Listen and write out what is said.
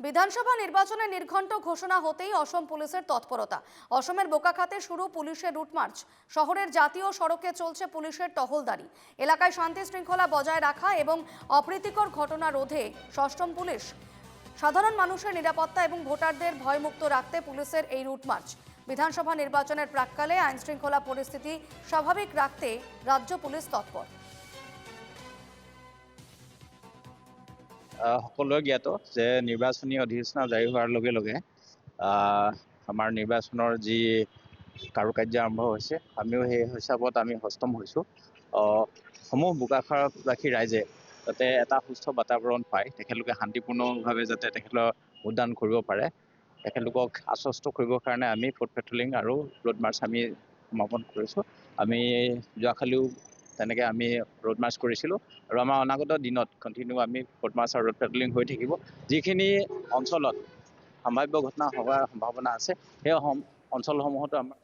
বিধানসভা নির্বাচনে নির্ঘণ্ট ঘোষণা হতেই অসম পুলিশের তৎপরতা। অসমের বোকাখাতে শুরু পুলিশের রুট মার্চ। শহরের জাতীয় সড়কে চলছে পুলিশের টহলদারি। এলাকায় শান্তি শৃঙ্খলা বজায় রাখা এবং অপ্রীতিকর ঘটনা রোধে সষ্টম পুলিশ। সাধারণ মানুষের নিরাপত্তা এবং ভোটারদের ভয়মুক্ত রাখতে পুলিশের এই রুট মার্চ। বিধানসভা নির্বাচনের প্রাক্কালে আইন শৃঙ্খলা পরিস্থিতি স্বাভাবিক রাখতে রাজ্য পুলিশ তৎপর। সকলোৱে জ্ঞাত যে নিৰ্বাচনী অধিসূচনা জাৰি হোৱাৰ লগে লগে আমাৰ নিৰ্বাচনৰ যি কাৰুকাৰ্য আৰম্ভ হৈছে, আমিও সেই হিচাপত আমি সষ্টম হৈছোঁ। সমূহ বোকাখাতবাসী ৰাইজে যাতে এটা সুস্থ বাতাবৰণ পায়, তেখেতলোকে শান্তিপূৰ্ণভাৱে যাতে তেখেতলোক ভোটদান কৰিব পাৰে, তেখেতলোকক আশ্বস্ত কৰিবৰ কাৰণে আমি ফুট পেট্ৰলিং আৰু ৰোড মাৰ্চ আমি সমাপন কৰিছোঁ। আমি যোৱাকালিও তেনেকৈ আমি ৰোড মাৰ্চ কৰিছিলোঁ আৰু আমাৰ অনাগত দিনত কণ্টিনিউ আমি ফুট মাৰ্চ আৰু ৰোড পেট্ৰলিং হৈ থাকিব। যিখিনি অঞ্চলত সম্ভাৱ্য ঘটনা হোৱাৰ সম্ভাৱনা আছে, সেই অঞ্চলসমূহতো আমাৰ